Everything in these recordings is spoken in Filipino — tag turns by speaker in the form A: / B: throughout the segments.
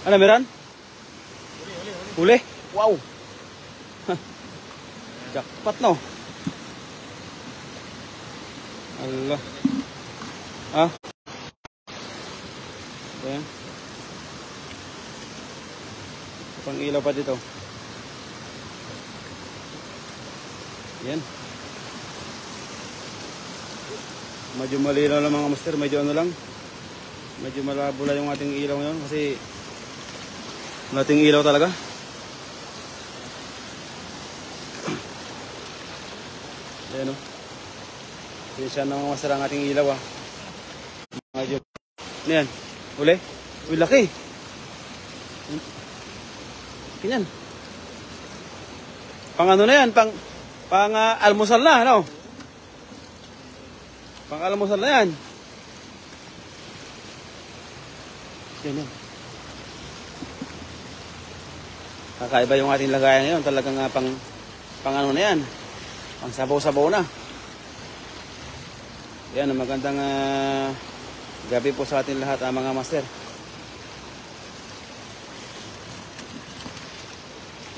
A: Ano meron? Huli? Wow! Jackpot no? Allah. Ah? Ayan. Pang ilaw pa dito. Ayan. Medyo malinaw lang mga master. Medyo ano lang. Medyo malabo lang yung ating ilaw ngayon. Kasi ating ilaw talaga. Ayan o. Siya na mga master ang ating ilaw ah. Medyo. Ano yan? Uli? Uy, laki. Ganyan. Pang ano na yan? Pang almusal na, ano? Pang almusal na yan. Yan yan. Kakaiba yung ating lagayan ngayon. Talagang pang ano na yan. Pang sabaw-sabaw na. Yan, magandang gabi po sa ating lahat mga master.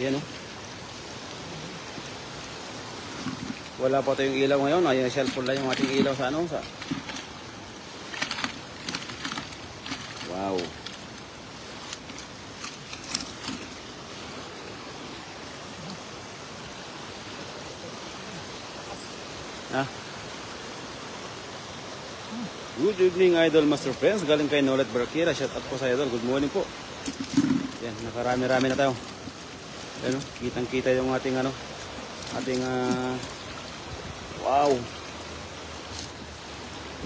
A: Yan o. Wala pa tayong ilaw ngayon. Ayan, cellphone lang yung ating ilaw sa ano. Wow. Ah. Good evening Idol Master Friends. Galing kay Nolet Barquera. Shout out po sa Idol. Good morning po. Yan, nakarami-rami na tayo. Ano, kitang-kita yung ating ano, ating wow.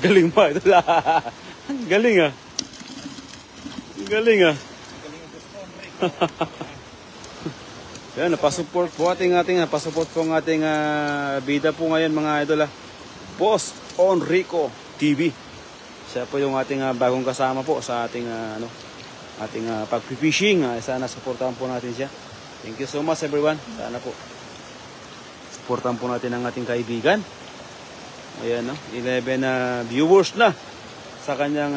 A: Galing pa ito. Galing ah. Galing ah. Yan, napasupport po napasupport po ang ating bida po ngayon mga idol ah. Boss Enrico TV. Siya po yung ating bagong kasama po sa ating ano, ating pag-fishing. Sana supportahan po natin siya. Thank you so much everyone. Sana po supportahan po natin ang ating kaibigan. Ayan no, 11 viewers na sa kanyang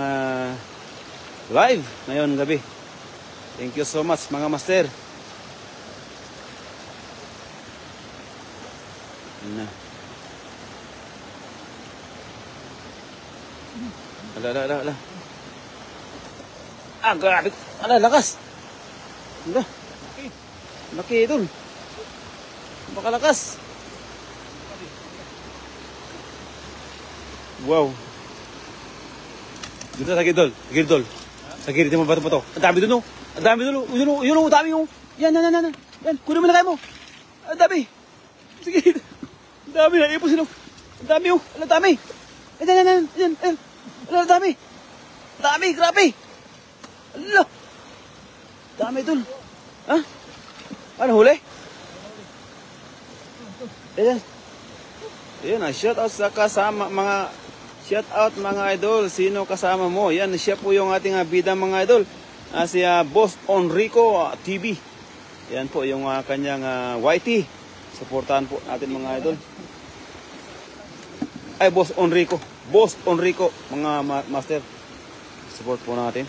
A: live ngayon gabi. Thank you so much mga master. Na. Ala. Ah, grabe. Ala, lakas. Ala. Laki ito. Baka lakas. Wow. Dito sa gidol. Sa gilid mo bato pa to. Ang dami dun, no? Ang dami dun, yun, ang dami yung. Yan. Yan, kunin mo na kayo mo. Ang dami. Sige. Ang dami na, ipos sino. Ang dami yung. Ang dami. Yan. Ang dami. Dami, grabe. Ala. Dami dun. Ha? Ano, huli? Ayan, shout out sa kasama mga. Shout out mga idol, sino kasama mo? Yan, siya po yung ating bida mga idol. Si Boss Enrico TV. Yan po yung kanyang YT. Suportahan po natin mga idol. Ay, Boss Enrico, mga master. Support po natin.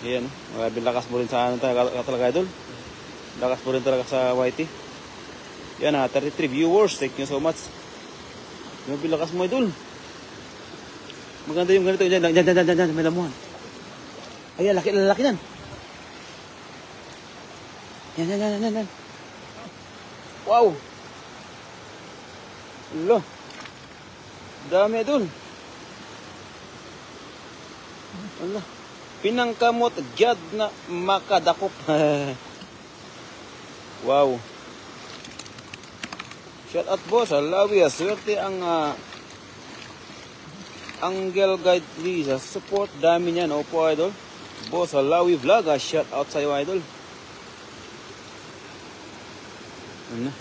A: Yan, lakas po rin sa ano talaga idol. Lakas po rin talaga sa YT. Yan 33 viewers. Thank you so much. Grabe lakas mo idol. Maganda yung ganito. Diyan, may lamuhan. Ay, lalaki nan. Yan. Wow. Lo. Dami idol. Allah. Pinangkamot gyad na makadakop. Wow. Shout out boss, alawi swerte ang Angel Guide Lisa. Support dami niyan. Opo idol. Boss alawi vlog. Shout out sa iyo idol. Ano?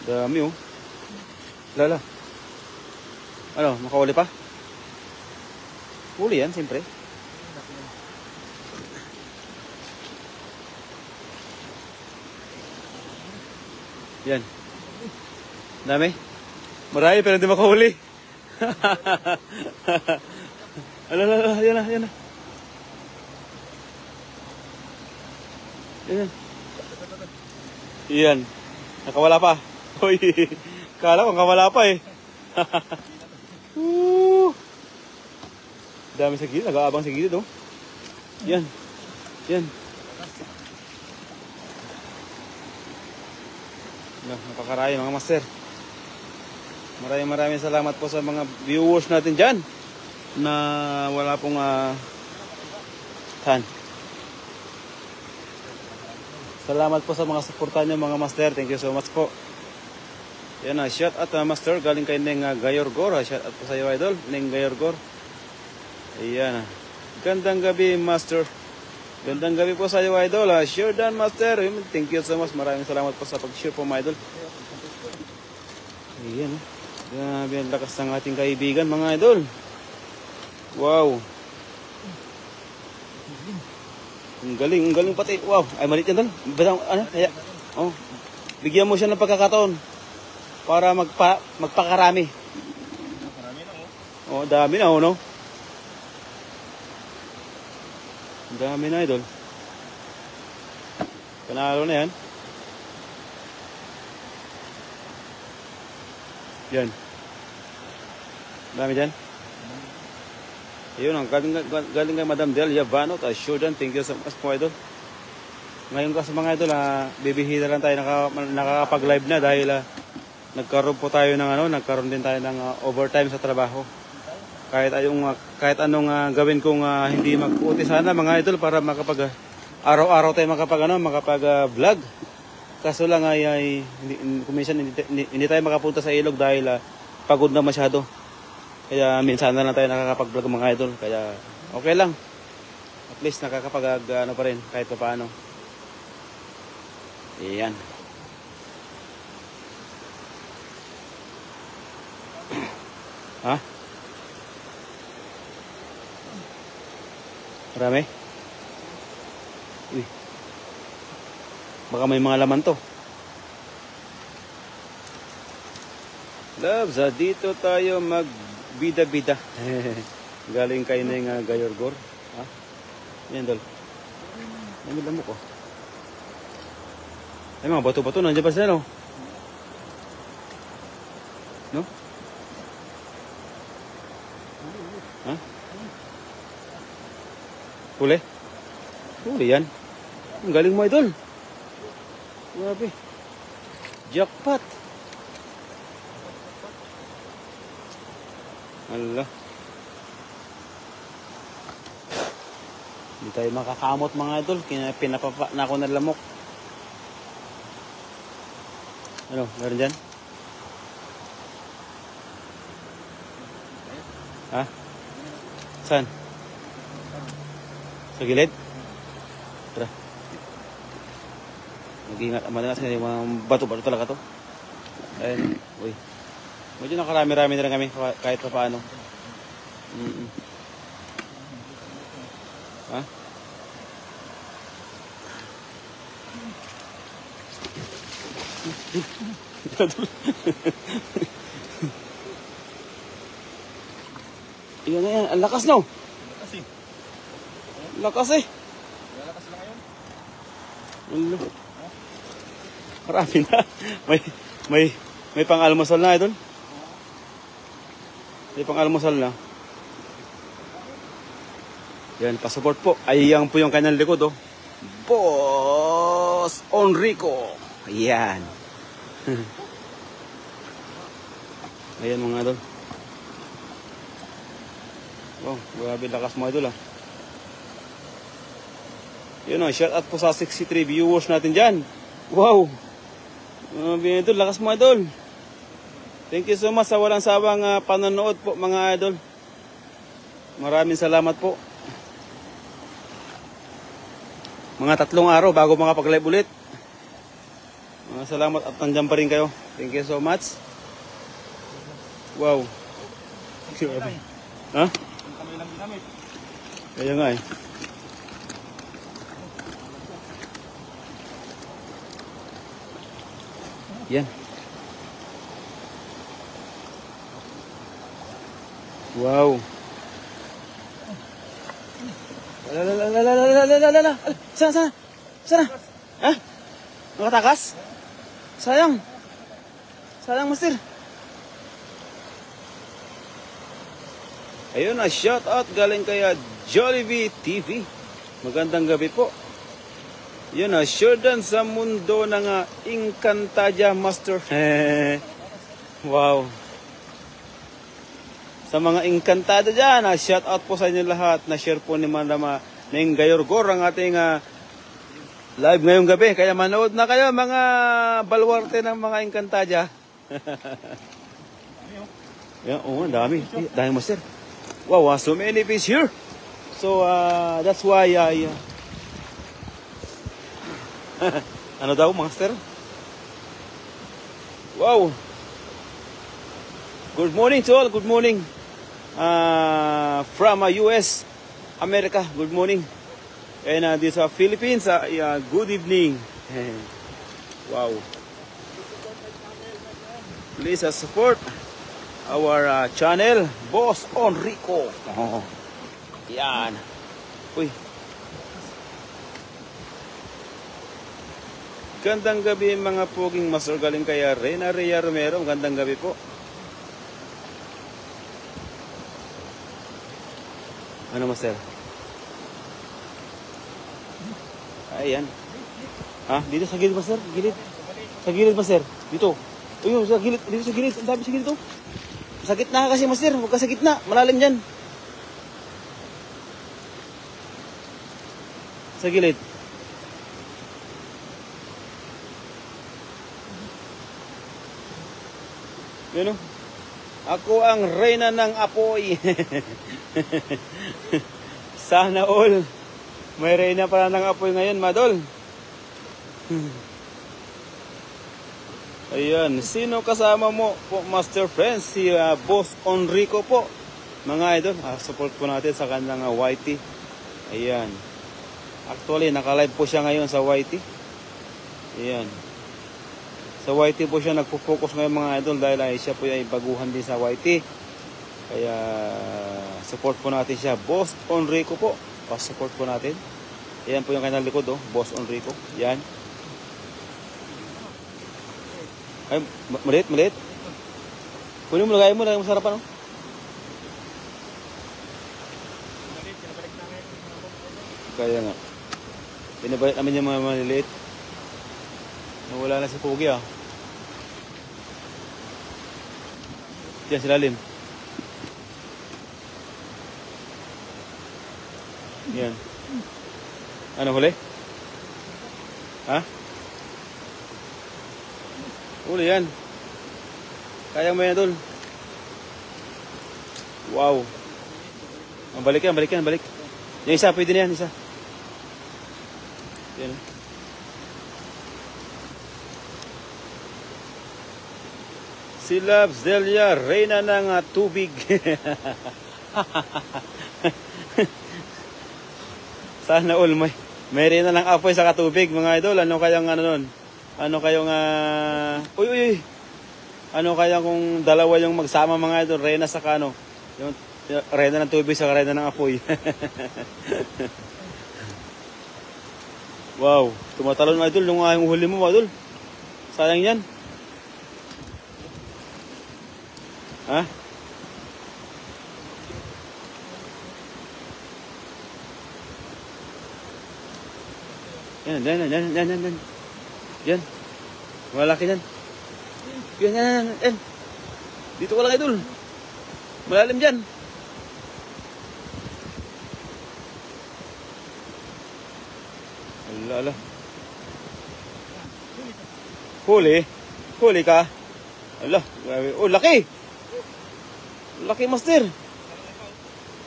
A: Dami oh. Lala. Ano, makahuli pa? Huli yan, siyempre. Yan. Dami. Marami pero hindi makahuli. Ala, yan na. Ayan. Iyan. Nakawala pa. Uy. Kala ko nakawala pa eh. Dami sa gilid. Nag-aabang sa gilid oh. Yan. Yan. Napakarayo mga master. Maraming salamat po sa mga viewers natin dyan na wala pong salamat po sa mga suporta nyo mga master. Thank you so much po. Yan na, shout out master galing kay Neng Gayorgor. Shout out po sa iyo idol, Neng Gayorgor. Ayan. Gandang gabi master. Gandang gabi po sa iyo idol. Sure done master. Thank you so much. Maraming salamat po sa pag-share po mga idol. Ayan. Grabe ang lakas ng ating kaibigan mga idol. Wow. Ang galing pati. Wow, ay malit yan dal. Ano? Oh. Bigyan mo siya ng pagkakataon para magpakarami. Marami na oh. Oh, dami na oh, no? Dami na idol. Panalo na yan. Yan. Dami dyan. Ayun ang galing kay Madam Del Yavano. Sure done. Thank you so much po idol. Ngayon kasi mga idol, bibihira lang tayo nakakapag-live na dahil nagkaroon po tayo ng nagkaroon din tayo ng overtime sa trabaho. Kahit anong gawin kong hindi mag-uti sana mga idol para makapag araw-araw tayo makapag-vlog. Kaso lang ay minsan hindi tayo makapunta sa ilog dahil pagod na masyado. Kaya minsan na lang tayo nakakapag-vlog mga idol. Kaya okay lang. At least nakakapag pa rin kahit pa paano. Ayan. Ha? Marami? Uy. Baka may mga laman to. Loves, dito tayo magbida-bida. Galing kay Neng Gayorgor. Ha? Yan dol. Ano lamok ko? Ay mga bato-bato nandiyan pa sila no? No? Ha? Huli? Huli yan. Ang galing mo idol. Grabe. Jackpot. Allah. Hindi tayo makakamot mga idol. Pinapapa na ako ng lamok. Ano? Meron dyan? Ha? Saan? Sa gilid? Tara. Mag-ingat. Madalas kasi mga bato-bato talaga to. Ayun. Uy. Medyo nakarami-rami na rin kami kahit pa paano. Ha? Iyan na yan. Ang lakas no? Lakas eh. Lakas eh. Lakas lang ngayon. Marami na. May pang-almusal na idol. May pang-almusal na. Yan, pa-support po. Ayan po yung kanyang likod oh. Boss Enrico. Ayan. Ayan mga idol. Wow, grabe lakas mo idol ah. Yun o, shout out po sa 63 viewers natin dyan. Wow. Grabe idol, lakas mo idol. Thank you so much sa walang sawang panonood po mga idol. Maraming salamat po. Mga 3 araw bago makapag-live ulit. Salamat at nandiyan pa rin kayo. Thank you so much. Wow. Ha? Kaya nga eh. Yan. Wow. Sana. Ha? Nakatakas? Sayang. Sayang, master. Ayun na, shout out galing kay Jollibee TV. Magandang gabi po. Yun na, Jordan sa mundo ng Encantadia Master. Wow. Sa mga Encantada dyan, shout out po sa inyo lahat. Na-share po ni Madama Neng Gayorgor ang ating live ngayong gabi. Kaya manood na kayo mga balwarte ng mga Encantadia. Yan, oh, dami. Dami, master. Wow, so many fish here. So, that's why I... ano daw, master? Wow. Good morning to all. Good morning. From US, America. Good morning. And this Philippines. Good evening. Wow. Please support our channel, Boss Enrico. Oh. Yan. Uy. Gandang gabi mga poging master galing kaya Reyna Rhea Romero. Gandang gabi po. Ano master? Ayan. Ha? Dito sa gilid master? Gilid? Sa gilid master? Dito. Uy, sa gilid. Dito sa gilid. Ang dami sa gilid to. Sa gitna kasi master. Huwag ka sa gitna. Malalim dyan. Sa gilid. Yun o. Ako ang reyna ng apoy. Sana all. May reyna pala ng apoy ngayon, madol. Ayan. Sino kasama mo po, Master Friends? Si Boss Enrico po. Mga idol, support po natin sa kanyang YT. Ayan. Actually, naka-live po siya ngayon sa YT. Ayan. Sa YT po siya nagpo-focus ngayon mga idol dahil siya po ay baguhan din sa YT. Kaya support po natin siya. Boss Enrico po. Pa-support po natin. Ayan po yung kanyang likod, oh. Boss Enrico. Yan. Ay, maliit. Kunin mo, lagay mo sa harapan, oh. Kaya nga. Pinabalik namin yung mga maliliit. Wala na si Pogi, ah. Diyan si lalim. Yan. Ano huli? Ha? Huli yan. Kaya mo yan, tol. Wow. Balik yan. Yung isa, pwede na yan, isa. Yan. Si Loves Delia, reyna ng tubig. Sana all may reyna ng apoy sa katubig, mga idol. Ano kayang nun? Ano kayong uy. Ano kaya kung dalawa yung magsama, mga idol? Reyna sa kano? Yung reyna ng tubig sa reyna ng apoy. Wow, tumatalon, idol, yung huli mo, idol. Sayang yan. Ha? Yan. Yan. Malaki yan. Yan. Dito ka lang, idol. Malalim dyan. Ala. Huli ka. Ala, oh, laki. Laki, master.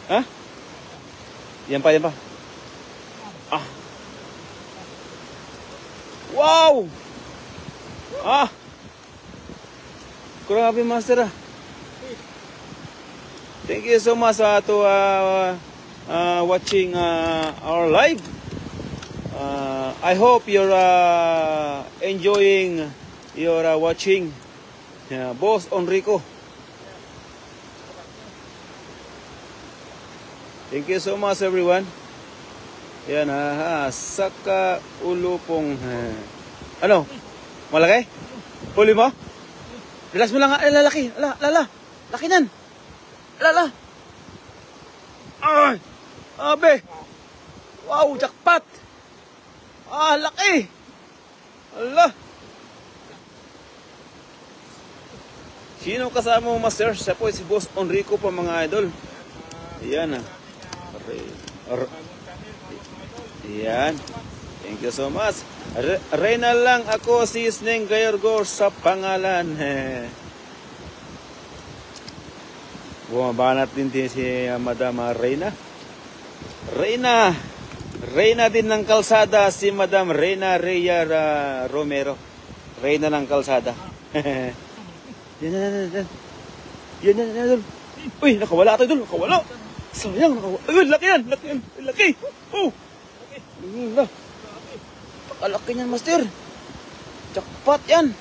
A: Ha? Yan pa. Ah. Wow! Ah! Grabe, master, ah. Thank you so much to watching our live. I hope you're enjoying your watching Boss Enrico. Thank you so much, everyone. Yan saka ulo pong ano? Malaki? Huli mo? Relax mo lang nga. Lalaki. Lala. Laki nan. Lala. Ay. Abe. Wow, jackpot. Laki. Ala. Sino kasama mo, master? Siya po si Boss Enrico pa, mga idol. Ayan Ayan. Thank you so much. Reyna lang ako, si Sneng Gayorgor sa pangalan. Bumabanat din si Madam Reyna. Reyna din ng kalsada si Madam Reyna Rhea Romero. Reyna ng kalsada. Yan. Uy, nakawala tayo dun. Nakawala. Sayang, nakawala. Ayun, laki yan. Laki. Oh. Pakalaki niyan, master. Jackpot yan.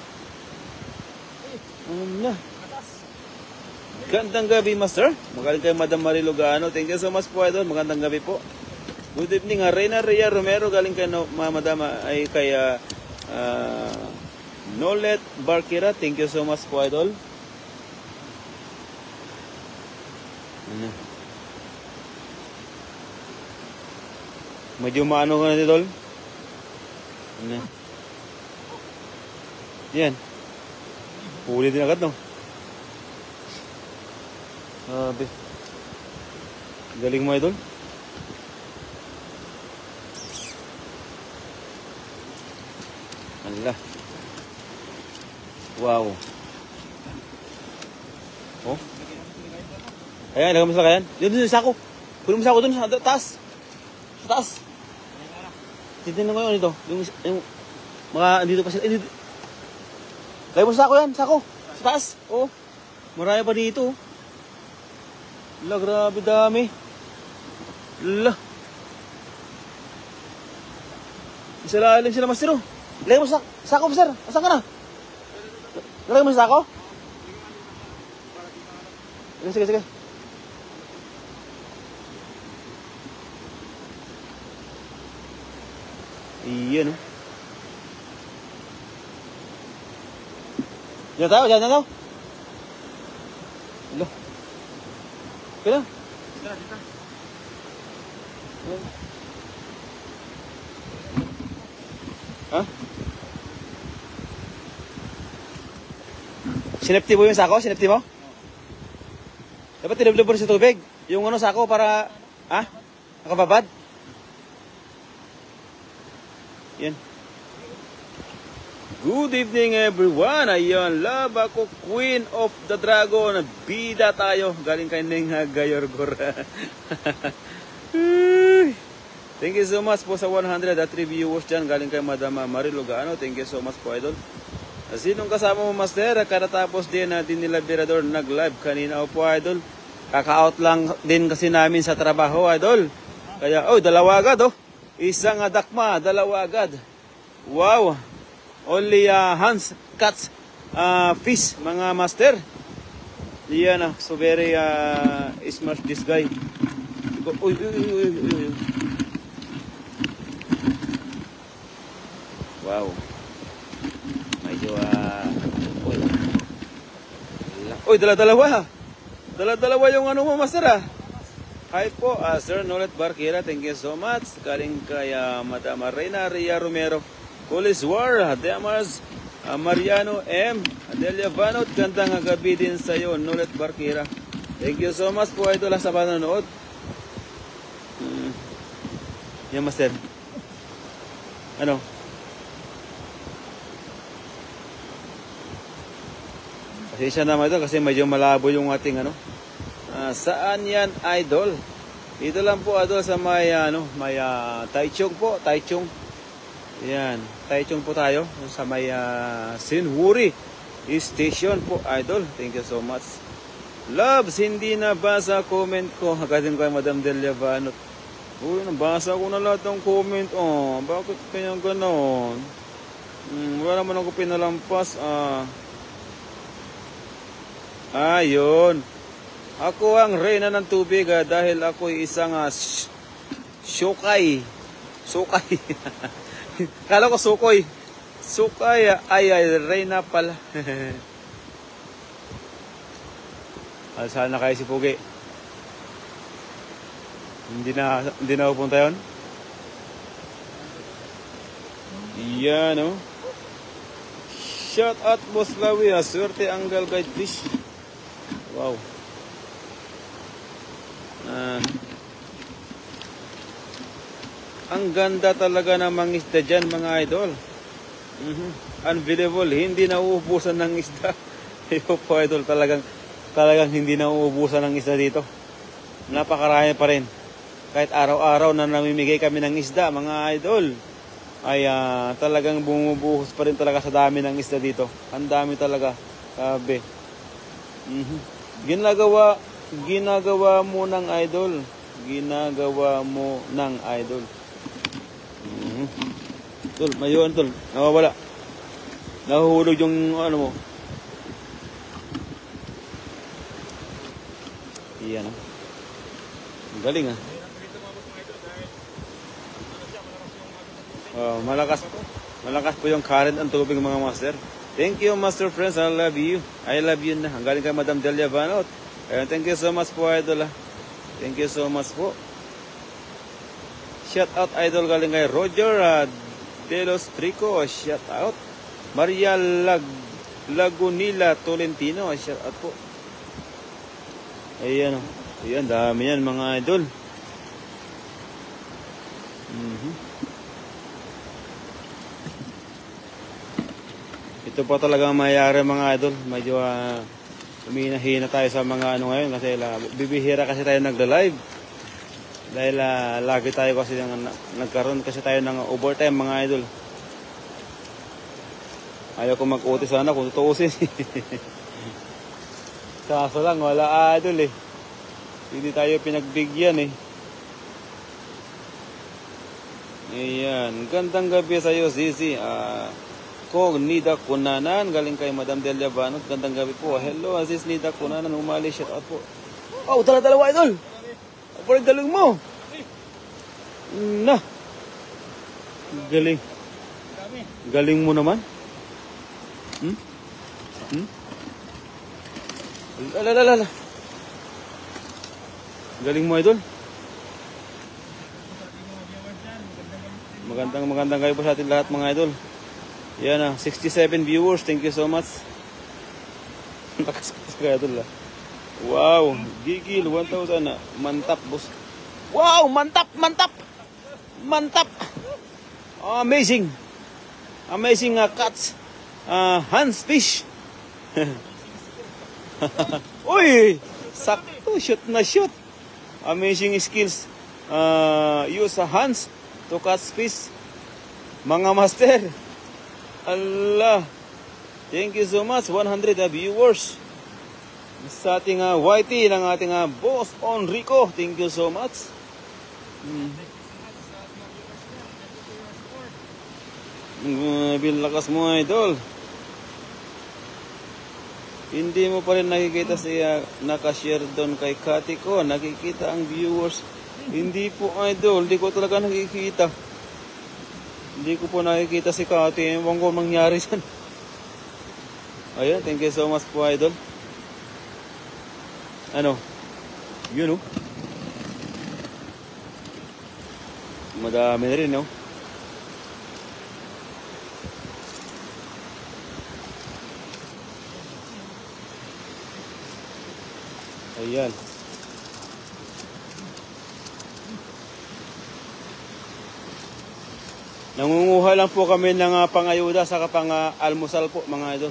A: Gandang gabi, master. Magaling kayo, Madam Marilo Gaano. Thank you so much po, idol. Magandang gabi po. Good evening, Reyna Rhea Romero. Galing kayo, Madam, ay kay Nolet Barkira. Thank you so much po, idol. Medyo maano ka na, idol. Yan. Huli din agad, no? Sabi. Galing mo, idol. Allah. Wow. Oh. Ayan, lagay mo sa lakayan. Yun sa sako. Kunin mo sa sako dun sa taas. Sa taas. Titignan mo yun ito. Yung mga dito pa sila. Dito. Lagay mo sa sako yan. Sako. Sa taas. Oh. Marami pa dito. La, grabe dami. La. Isa lalim sila, master. Lagay mo sa sako, master. Asan ka na? Lagay mo sa sako? Sige. Iyan, oh. Diyan tayo. Hello. Kaya? Dito. Ha? Sinepti mo yung sako? Sinepti mo? Dapat tinublo sa tubig. Yung sako para, nakababad. Yan. Good evening, everyone. Ayun, love ako, Queen of the Dragon. Bida tayo. Galing kay Neng Gayorgor. Thank you so much po sa 103 viewers dyan. Galing kay Madam Marilo Gaano. Thank you so much po, idol. Sinong kasama mo, master? Karatapos din natin nila Birador nag-live kanina po, idol. Kaka-out lang din kasi namin sa trabaho, idol. Kaya, dalawa agad, oh. Isang dakma, dalawa agad. Wow. Only hands, cuts, fish, mga master. Yan, so very smart this guy. Uy. Wow. Medyo, dala-dalawa. Dala-dalawa yung mo, master, Hi po, Sir Nolet Barkira. Thank you so much. Galing kay Madam Reyna Rhea Romero. Police War, Demars, Mariano M. Adelia Vanot. Gandang gabi din sa iyo, Nolet Barkira. Thank you so much po, idol, sa panonood. Yan, master. Ano? Kasi siya naman ito kasi medyo malabo yung ating saan yan, idol? Dito lang po, idol, sa may Taichung po, Taichung. Yan, Taichung po tayo sa may Sinwuri Station po, idol. Thank you so much. Loves, hindi nabasa comment ko. Hagatin ko kay Madam Delia Vanot. Uy, nabasa ko na lahat ng comment. Bakit kaya ganon? Wala naman ako pinalampas. Ayun. Ako ang reyna ng tubig dahil ako isang shokay. Sukay. Kala ko sukoy. Sukay. Ay, Reyna pala. Saan na kayo si Pugi? Hindi na pupunta yun? Yan, oh. Shout out, Boss Lawi. Swerte Anggal Guide Fish. Wow. Ang ganda talaga ng mga isda dyan, mga idol. Unbelievable. Hindi nauubusan ng isda. Yo po, idol. Talagang hindi nauubusan ng isda dito. Napakarami pa rin. Kahit araw-araw na namimigay kami ng isda, mga idol, ay talagang bumubuhos pa rin talaga sa dami ng isda dito. Ang dami talaga. Sabi. Ginagawa mo ng idol. Ginagawa mo ng idol. Tol, mayroon tol. Nawawala. Nahuhulog yung ano mo. Iyan. Galing ah. Oh, malakas po yung current ang tubig mga master. Thank you master friends, I love you. I love you na. Ang galing kay Madam Delia Banot. Ayun, thank you so much po idol ah. Thank you so much po. Shout out idol galing kay Roger De Los Trico. Shout out. Maria Lagunila Tolentino. Shout out po. Ayan oh. Ayan, dami yan mga idol. Ito pa talaga mayayari mga idol. Medyo huminahina tayo sa mga ano ngayon kasi bibihira kasi tayo nagla-live. Dahil lagi tayo kasi nagkaroon kasi tayo ng overtime mga idol. Ayaw ko mag-OT sana kung tutuusin. Kaso lang wala idol eh. Hindi tayo pinagbigyan eh. Ayan. Gandang gabi sa iyo Zizi. Ko Nida Kunanan. Galing kay Madam Delia Banot. Gandang gabi po. Hello Aziz Nida Kunanan. Umali shout out po. Oh, dala-dalawa idol. Parang galing mo. Na. Galing. Galing mo naman. Alala. Galing mo idol. Magandang kayo po sa atin lahat mga idol. Yan 67 viewers. Thank you so much. Nakaspas ka idol ah. Wow, gigil 1,000 na. Mantap, boss. Wow, mantap. Amazing. Amazing cuts. Hands fish. Uy, sakto shoot. Amazing skills. Use hands to catch fish. Mga master. Allah. Thank you so much. 100 viewers. Sa ating YT ng ating Boss Enrico. Thank you so much. Bilakas mo idol. Hindi mo pa rin nakikita siya nakashare doon kay Kati ko. Nakikita ang viewers. Hindi po idol. Hindi ko talaga nakikita. Hindi ko po nakikita si Kati. Ewan ko mangyari dyan. Ayun. Thank you so much po idol. Ano? Yun, no? Madami na rin, no? Ayan. Nangunguha lang po kami ng pangayuda sa pang-almusal po, mga idol.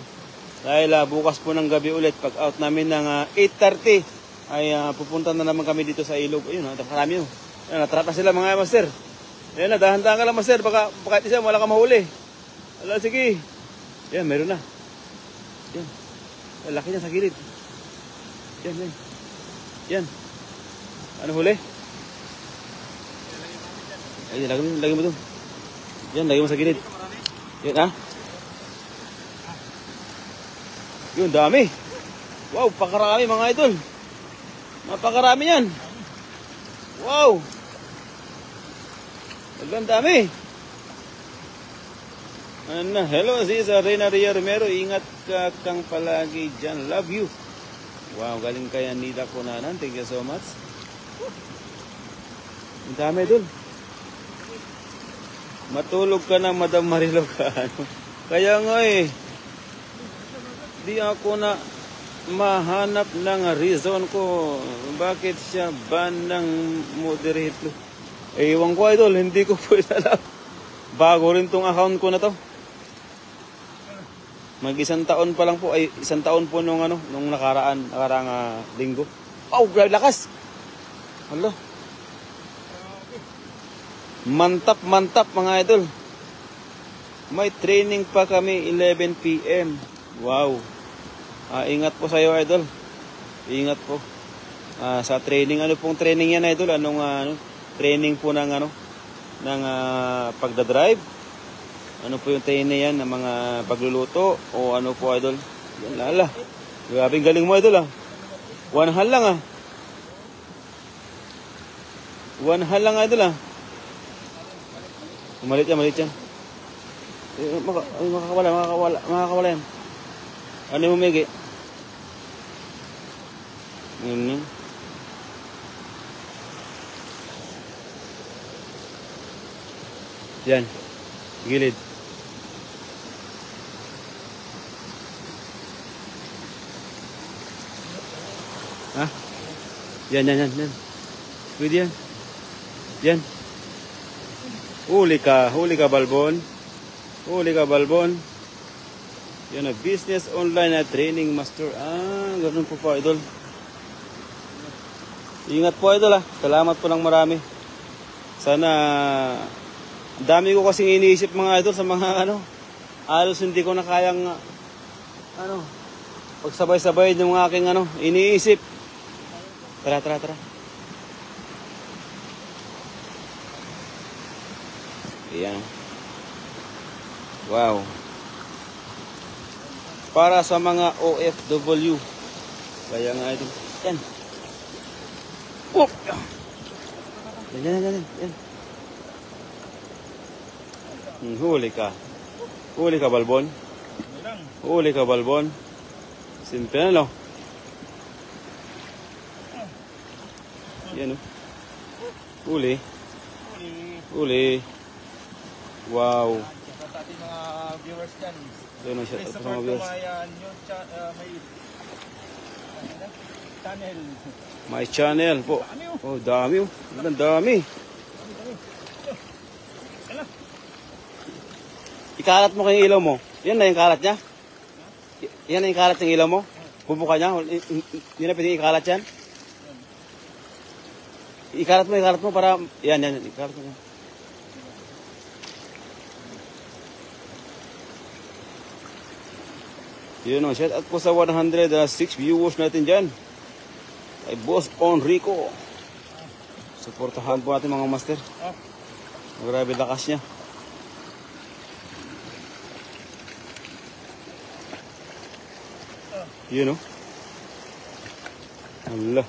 A: Dahil bukas po ng gabi ulit, pag out namin ng 8:30, ay pupunta na naman kami dito sa ilog. Ayun, napakarami yun. Ayun, natrap na sila mga master. Ayun na, dahan-dahan ka lang master, baka isa wala ka mahuli. Ala, sige. Yan, meron na. Yan. Laki niya sa gilid. Yan. Ano huli? Ay, lagay mo doon. Yan, lagay mo sa gilid. Yan, Yun, dami. Wow, pakarami mga idol. Napakarami yan. Wow. Ang dami. Ano, hello, Cesar Reyna Ria Romero. Ingat ka kang palagi dyan. Love you. Wow, galing kay Anita Kunanan. Thank you so much. Ang dami dun. Matulog ka na, Madam Marilo ka. Kaya nga eh. Di ako na mahanap ng reason ko bakit siya ban ng moderator. Ewan ko idol, hindi ko po alam. Bago rin tong account ko na to. Mag-isang taon pa lang po, ay isang taon po nung nakaraang linggo. Oh, grabe lakas. Hala. Mantap mga idol. May training pa kami 11 PM. Wow. Ingat po sa iyo idol. Ingat po. Sa training, ano pong training yan idol? Anong training po ng pagdadrive? Ano po yung training yan ng mga pagluluto o ano po idol? Yan lala. Grabing galing mo idol ah. One hand lang ah. One hand lang idol ah. Malit yan. Makakawala yan. Ano yung umigi? Yan. Gilid. Ha? Yan. Pwede yan. Yan. Huli ka balbon. Yan na, business online na training master. Ganun po po idol. Ingat po idol ah. Salamat po ng marami. Sana, dami ko kasing iniisip mga idol sa mga halos hindi ko na kayang pagsabay-sabay ng mga aking iniisip. Tara. Ayan. Wow. Para sa mga OFW. Kaya nga ito. Yan. Oh. Yan. Huli ka balbon. Simple na lang. Yan o. Huli. Wow.
B: Sa ating mga viewers dyan.
A: Yan ang shout out sa mga viewers. May channel po. Oh, dami oh. Ang dami. Ikalat mo kayong ilaw mo. Yan na yung kalat niya. Yan na yung kalat ng ilaw mo. Bubuka niya. Hindi na pwedeng ikalat yan. Ikalat mo para... Yan. Ikalat mo. Yun o. Shout out po sa 106 viewers natin dyan. Kay Boss Enrico. Supportahan po natin mga master. Grabe lakas niya. Yun o. Allah.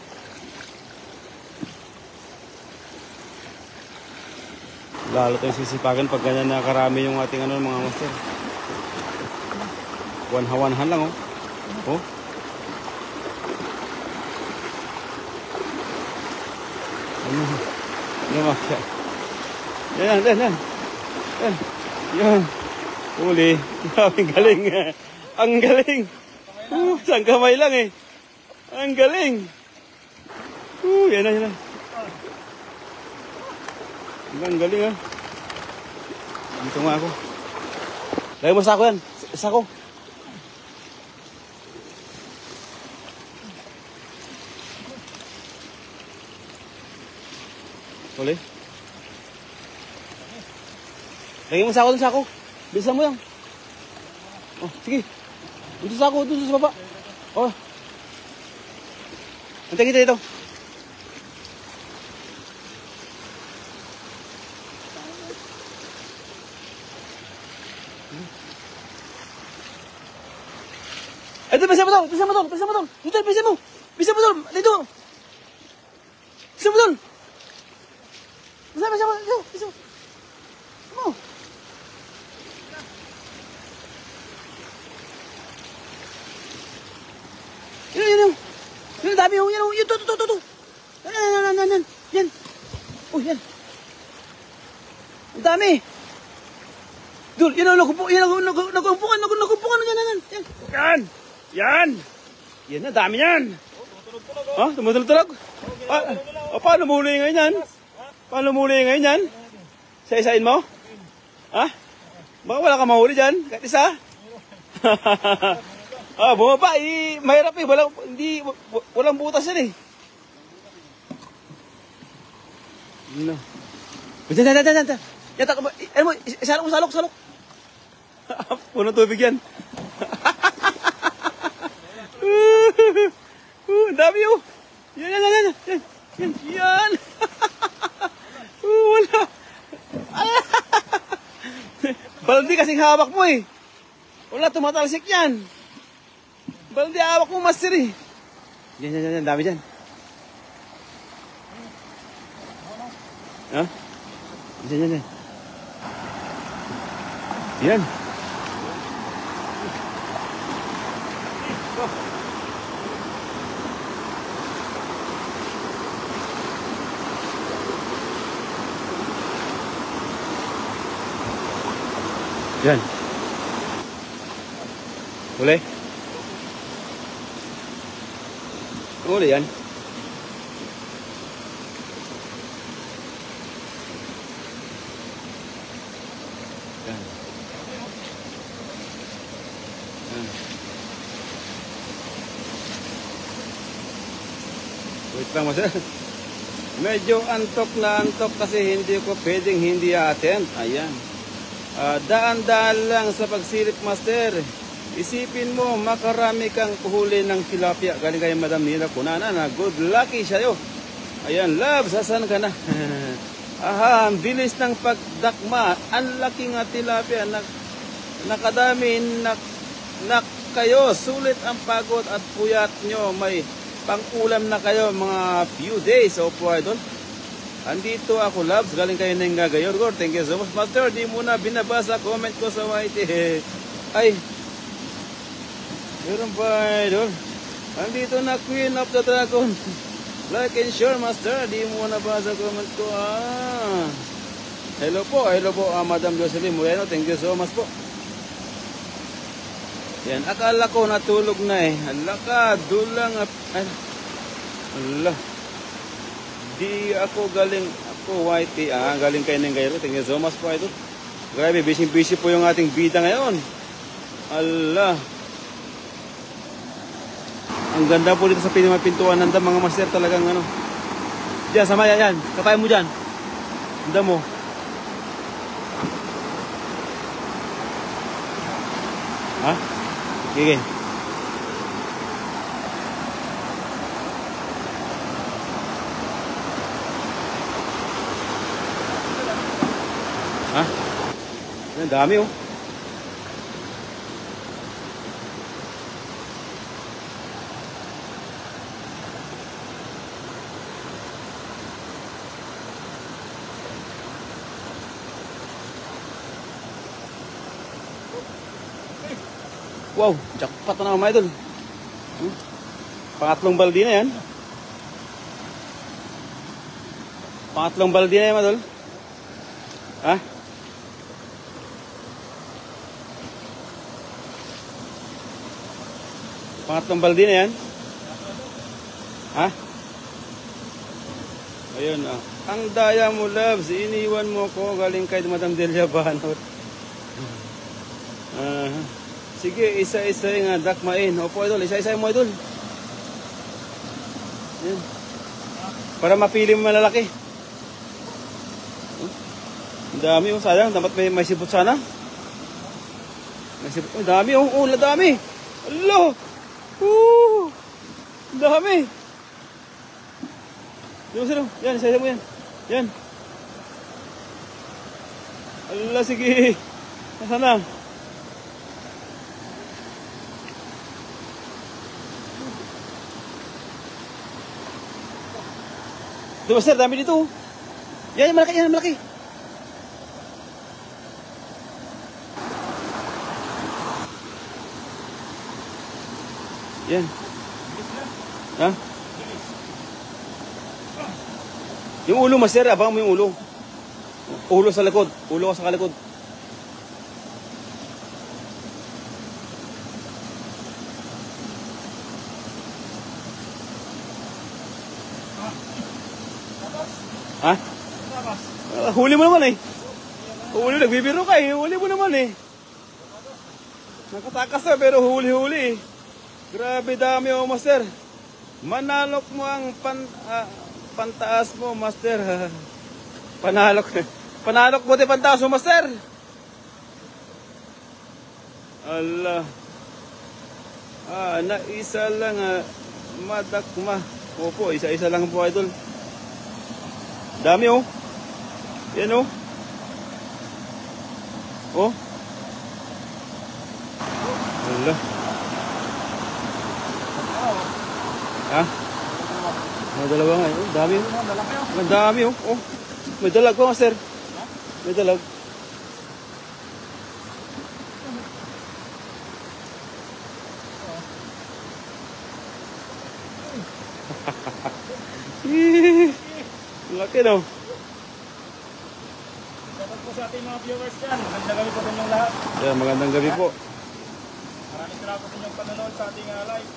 A: Lalo tayong sisipagan pag ganyan na karami yung ating mga master. One-han lang oh. Oh. Yan. Yan. Uli. Ang galing. Ang galing. Isang kamay lang eh. Ang galing. Yan. Ang galing ah. Dito nga ako. Lagay mo sa ako yan. Sa ako. Uli. Lagay mo sa ako dun sa ako. Bilisan mo yan. Oh, sige. Dito sa ako, dito sa baba. Oh. Antay kita dito. Ito, bisa mo tol. Dito, bisa mo. Dito. Bisa mo tol. Bisa mo. mo. Yan. Yan, dami yung, yan. Ito. Yan. Yan. Oh, yan. Ang dami. Dul, yan ang nagumpukan. Yan na, dami yan. Ha? Tumutulog? Paano muli ngayon yan? Isa-isain mo? Ha? Baka wala ka mahuli dyan? Kahit isa? Bumaba eh. Mahirap eh. Walang butas yan eh. No. Yan. Ano mo? Salok. Puno tubig yan. Ang dami oh. Yan. Wala. Baldi kasing hawak mo eh. Wala, tumatalsik yan. Baldi hawak mo, master eh. Yan. Dami dyan. Ha? Yan. Yan. Yan. Boleh? Boleh yan. Yan. Wait lang mas. Medyo antok kasi hindi ko pwedeng hindi attend. Ayan. Daan-daan lang sa pagsilip, master. Isipin mo, makarami kang kuhuli ng tilapia. Galing kay Madam Nina Kunana na good lucky sa'yo. Ayan, love, sasan ka na? Ang bilis ng pagdakma. Ang laki nga tilapia. Nakadami, kayo. Sulit ang pagod at puyat nyo. May pang-ulam na kayo mga few days. Opo, idol. Andito ako, loves. Galing kayo ng Gagayorgor. Thank you so much, master. Di muna binabasa comment ko sa YT. Ay, meron pa, idol. Andito na Queen of the Dragon. Like and share, master. Di muna basa comment ko. Hello po, Madam Jocelyn Moreno. Thank you so much po. Yan, akala ko natulog na eh. Alaka, dulang. Allah. Di ako YT, galing kayo ng Gairo. Thank you so much po ito. Grabe, busy po yung ating bida ngayon. Allah. Ang ganda po dito sa pintuan ng mga master talagang ano. Diyan, sama yan. Katay mo dyan. Ganda mo. Ha? Okay. Ha? Ang dami oh. Wow, jackpot na mga idol. Pangatlong baldi na yan. Pangatlong baldi na yan, idol. Ha? Pangatlong baldi na yan. Ha? Ayun ah. Ang daya mo, loves. Iniwan mo ko. Galing kay Madam Delia Banot. Sige, isa-isa nga dakmain. Opo, idol. Isa-isa mo, idol. Yan. Para mapili mo malalaki. Ang dami oh. Sayang. Dapat may sipot sana. May sipot. Ang dami oh. Oh, dami. Allah. Ang dami. Yan, isa-isa mo yan. Yan. Allah, sige. Nasaan na? Ito, master, dami dito. Yan, malaki. Yan. Ha? Yung ulo, master, abang mo yung ulo. Ulo sa likod. Ulo ka sa kalikod. Ha? Huli mo naman eh. Huli, nagbibiro ka eh. Huli mo naman eh. Nakatakas na pero huli-huli eh. Grabe dami oh, master. Manalok mo ang pantaas mo, master. Panalok. Panalok mo din pantaas mo, master. Allah. Na isa lang madakma. Opo, isa-isa lang po, idol. Dami oh. Yan oh. Oh. Allah. Ha? May dalawa nga. Oh, dami oh. Ang dami oh. Oh. May dalag po, master. May dalag. Laki no.
B: Dapat po sa ating mga viewers dyan. Magandang gabi po sa inyong lahat.
A: Yeah, magandang gabi po.
B: Maraming salamat po sa inyong panonood sa ating live.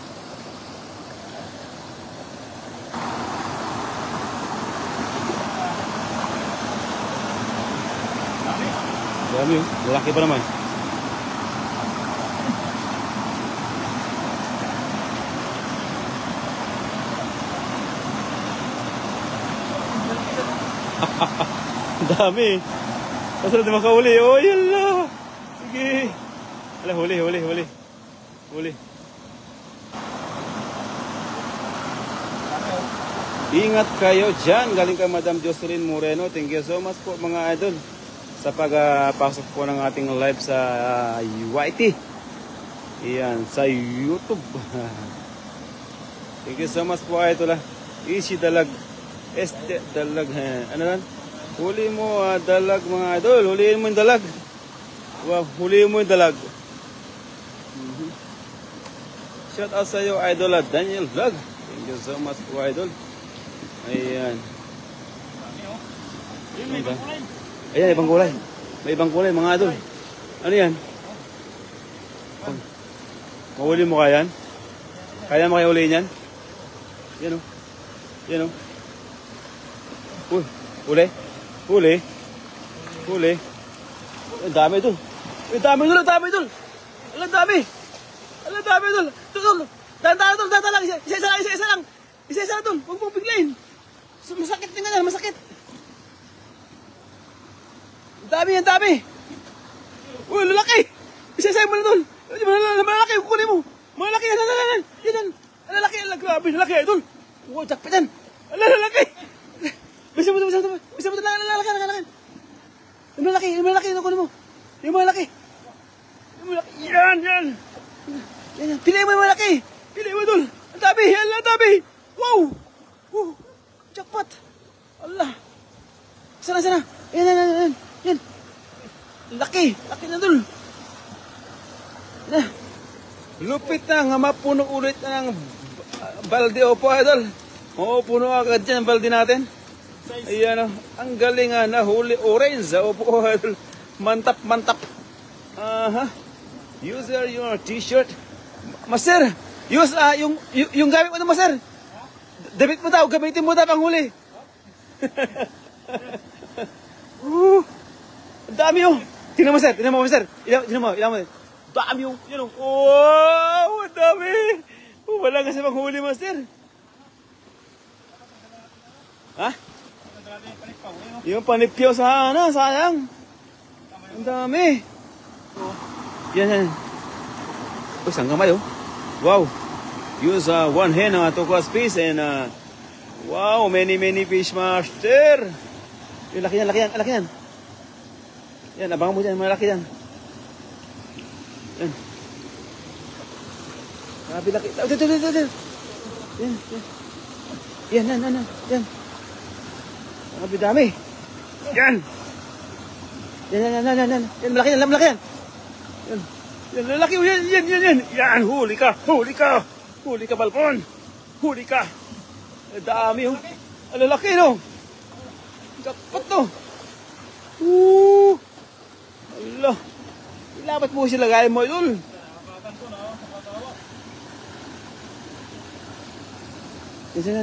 A: Dami oh. Laki pa naman. Dami. Masarap na makahuli. Oh, yala. Sige. Ala, huli. Ingat kayo dyan. Galing kay Madam Jocelyn Moreno. Thank you so much po mga idol sa pagpasok po ng ating live sa YT. Iyan, sa YouTube. Thank you so much po idol. Easy dalag. Este dalag. Ano lang? Huli mo dalag mga idol. Huliin mo yung dalag. Wow, huliin mo yung dalag. Shout out sa iyo idol Daniel Vlog. Thank you so much po idol. Ayan.
B: May kulay.
A: Ayan, ibang kulay. May ibang kulay mga idol. Ano yan? Mahuli mo kaya yan? Kaya mo kaya huliin yan? Yan o. Yan o. Huli. Ang dami idol. Ang dami idol. Ang dami idol. Daan lang. Isa lang idol. Huwag mong biglayin. Masakit din ganyan, masakit. Ang dami. Uy, lalaki. Isa-isa mo na doon. Malaki, kukunin mo. Malaki, yan. Lalaki, grabe, lalaki, idol. Uy, jakpit yan. Lalaki. Bisa mo, lalaki. Yung malaki, kukunin mo. Yung malaki. Yan. Pili mo yung malaki. Pili mo, idol. Ang dami. Wow. Jackpot. Allah. Sana. Yan. Laki na dul. Lupit na nga mapuno ulit na ng balde po idol. Oo, puno agad dyan ang balde natin. Ayan o. Ang galing nga na huli orange. Opo idol. Mantap. Use your t-shirt. Master, use yung gamit mo na master. Damit mo daw, gamitin mo daw pang huli. Ang dami oh. Tingnan mo, sir. Tingnan mo. Dami yung, yun oh. Wow, ang dami. Wala kasi panghuli, master. Ha? Yung panipyaw sana, sayang. Ang dami. Yan. Oh, isang kamay oh. Wow. Use one hand to cast fish and wow, many fish, master. Yung laki yan. Yan, abangan mo dyan, malaki yan. Yan. Grabe laki. Yan. Yan. Grabe dami. Yan. Yan, malaki yan. Yan, lalaki. Yan. Yan, huli ka. Huli ka, Balpon. Huli ka. Ang dami, oh. Ang lalaki, no? Jackpot, no? Allah. Ilapat mo sila gaya mo, idol. Yan.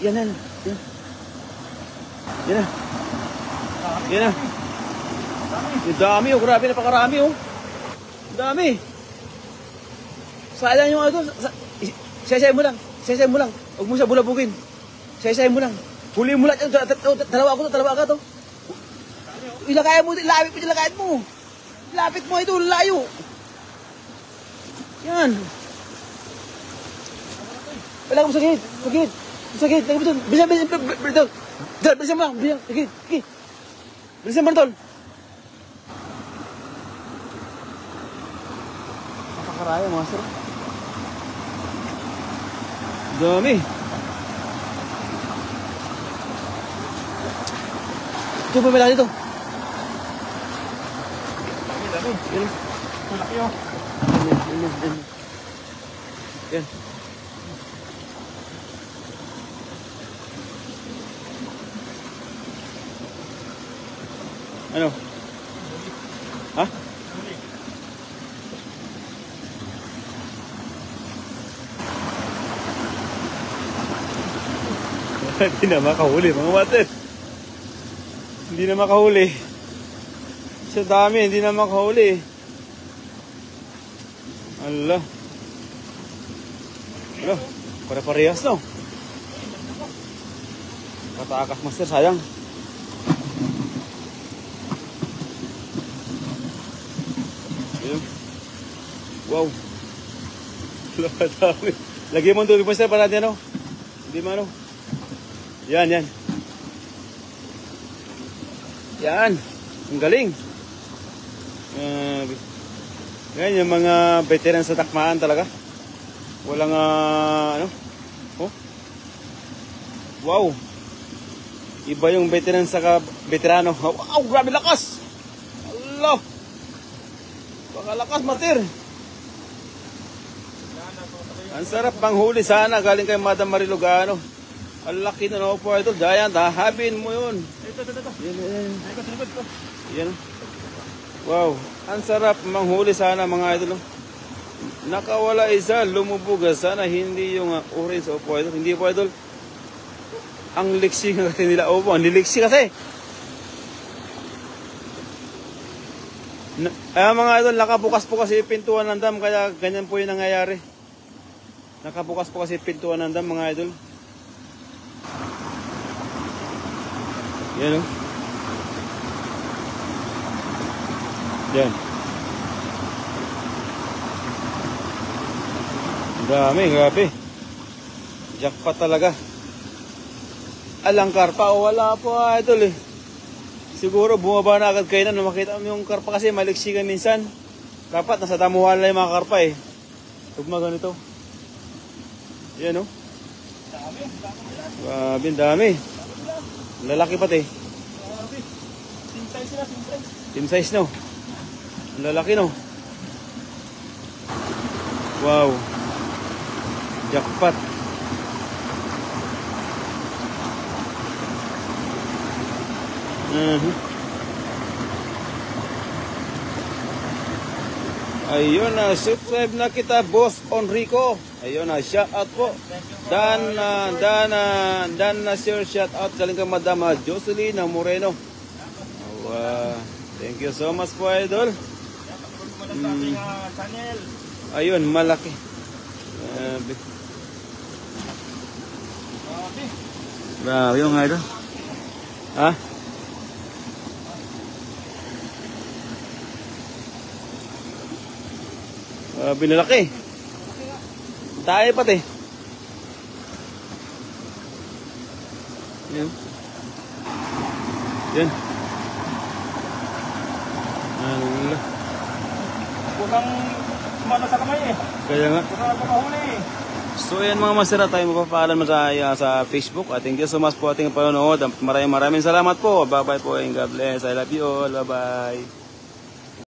A: Yan na. Yan na. Ang dami, oh. Grabe, napakarami, oh. Ang dami. Sayang yung ito. Saysay mo lang. Huwag mo siya bulabugin. Saysay mo lang. Huli mo lang. Dalawa ka to. Ilagayan mo. Lapit mo ito. Layo. Yan. Wala ko sakit. Lagi mo doon. Bilisan mo lang. Sakit. Bilisan mo tol. Napakaraya mga sir. Dami. Ito pa malaki dito.
B: Dami. Malaki oh.
A: Yan. Ano? Ha? Hindi na makahuli mga water. Hindi na makahuli. Sa dami, hindi na makahuli. Allah. Allah. Pare-parehas no. Katakas master, sayang. Ayun. Wow. Dami. Lagyan mo doon master para natin ano. Hindi mo ano. Yan. Yan. Ang galing. Yan yung mga veteran sa takmaan talaga. Walang ano. Oh. Wow. Iba yung veteran sa veterano. Wow, grabe lakas. Allah. Baka lakas matir. Ang sarap pang huli sana galing kay Madam Marilogano. Ang laki na no po ito. Giant, hahabin mo yun.
B: Ito.
A: Yan. Wow. Ang sarap manghuli sana mga idol. Nakawala isa, lumubog. Sana hindi yung orange o po idol. Hindi po idol. Ang liksi kasi nila. Opo, ang liksi kasi. Mga idol, nakabukas po kasi pintuan ng dam. Kaya ganyan po yung nangyayari. Nakabukas po kasi pintuan ng dam mga idol. Yan o. Yan. Dami, grabe. Jackpot talaga. Alang karpa o wala po idol eh. Siguro bumaba na agad kayo na makita mo yung karpa kasi maliksikan minsan. Dapat nasa damuhan lang yung mga karpa eh. Tugma ganito. Yan o. Grabe, dami. Lalaki pati.
B: Team size sila.
A: Team size no. Lalaki no. Wow. Jackpot. Ayun na, subscribe na kita, Boss Enrico. Ayun na, shout out po. Dan na sir, shout out galing kay Madam Jocelyn Moreno. Thank you so much po, idol. Ayun, malaki. Grabe yung idol. Ha? Binalaki. Tayo pati. Yan. Allah.
B: Kusang kumana sa kamay eh.
A: Kaya nga.
B: Kusang pamahuli eh.
A: So yan mga masira, tayo mapapaalam sa Facebook. Thank you so much po ating panonood. Maraming salamat po. Bye bye po and God bless. I love you all. Bye bye.